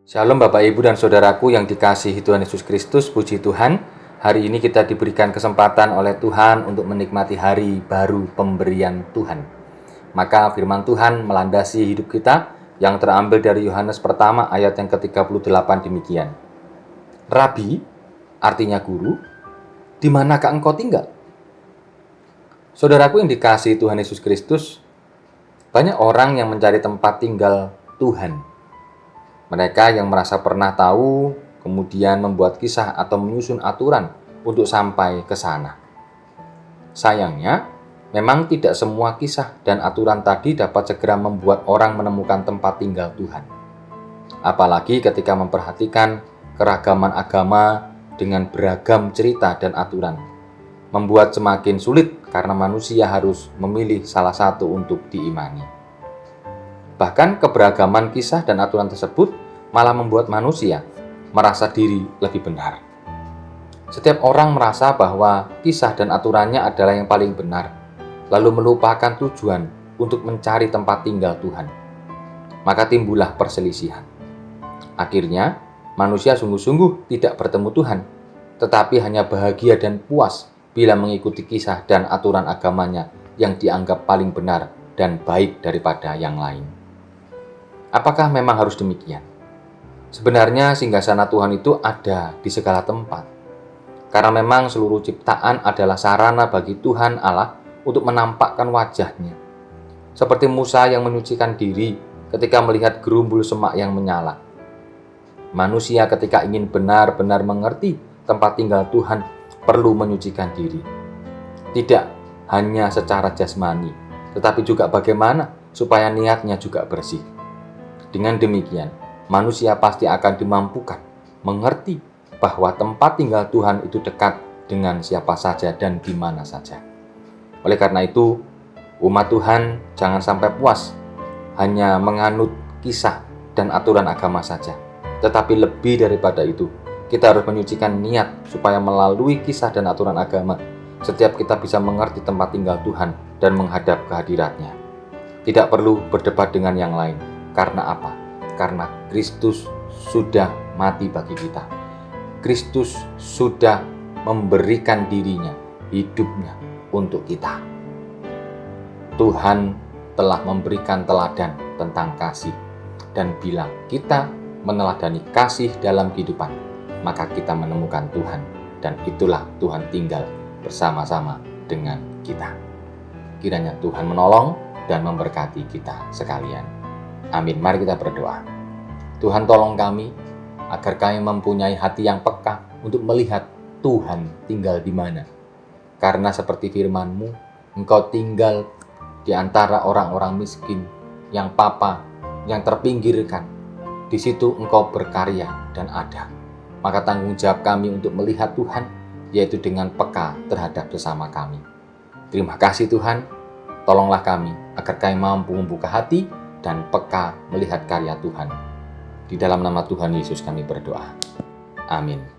Shalom Bapak Ibu dan Saudaraku yang dikasihi Tuhan Yesus Kristus, puji Tuhan. Hari ini kita diberikan kesempatan oleh Tuhan untuk menikmati hari baru pemberian Tuhan. Maka firman Tuhan melandasi hidup kita yang terambil dari Yohanes pertama ayat yang ke-38 demikian. Rabi, artinya guru, di manakah engkau tinggal? Saudaraku yang dikasihi Tuhan Yesus Kristus, banyak orang yang mencari tempat tinggal Tuhan. Mereka yang merasa pernah tahu, kemudian membuat kisah atau menyusun aturan untuk sampai ke sana. Sayangnya, memang tidak semua kisah dan aturan tadi dapat segera membuat orang menemukan tempat tinggal Tuhan. Apalagi ketika memperhatikan keragaman agama dengan beragam cerita dan aturan, membuat semakin sulit karena manusia harus memilih salah satu untuk diimani. Bahkan keberagaman kisah dan aturan tersebut malah membuat manusia merasa diri lebih benar. Setiap orang merasa bahwa kisah dan aturannya adalah yang paling benar, lalu melupakan tujuan untuk mencari tempat tinggal Tuhan. Maka timbullah perselisihan. Akhirnya, manusia sungguh-sungguh tidak bertemu Tuhan, tetapi hanya bahagia dan puas bila mengikuti kisah dan aturan agamanya yang dianggap paling benar dan baik daripada yang lain. Apakah memang harus demikian? Sebenarnya singgasana Tuhan itu ada di segala tempat. Karena memang seluruh ciptaan adalah sarana bagi Tuhan Allah untuk menampakkan wajahnya. Seperti Musa yang menyucikan diri ketika melihat gerumbul semak yang menyala. Manusia ketika ingin benar-benar mengerti tempat tinggal Tuhan perlu menyucikan diri. Tidak hanya secara jasmani, tetapi juga bagaimana supaya niatnya juga bersih. Dengan demikian, manusia pasti akan dimampukan mengerti bahwa tempat tinggal Tuhan itu dekat dengan siapa saja dan di mana saja. Oleh karena itu, umat Tuhan jangan sampai puas hanya menganut kisah dan aturan agama saja. Tetapi lebih daripada itu, kita harus menyucikan niat supaya melalui kisah dan aturan agama, setiap kita bisa mengerti tempat tinggal Tuhan dan menghadap kehadiratnya. Tidak perlu berdebat dengan yang lain. Karena apa? Karena Kristus sudah mati bagi kita. Kristus sudah memberikan dirinya, hidupnya untuk kita. Tuhan telah memberikan teladan tentang kasih dan bila kita meneladani kasih dalam kehidupan, maka kita menemukan Tuhan dan itulah Tuhan tinggal bersama-sama dengan kita. Kiranya Tuhan menolong dan memberkati kita sekalian. Amin. Mari kita berdoa. Tuhan tolong kami agar kami mempunyai hati yang peka untuk melihat Tuhan tinggal di mana. Karena seperti firman-Mu, Engkau tinggal di antara orang-orang miskin, yang papa, yang terpinggirkan. Di situ Engkau berkarya dan ada. Maka tanggung jawab kami untuk melihat Tuhan, yaitu dengan peka terhadap sesama kami. Terima kasih Tuhan, tolonglah kami agar kami mampu membuka hati dan peka melihat karya Tuhan. Di dalam nama Tuhan Yesus kami berdoa. Amin.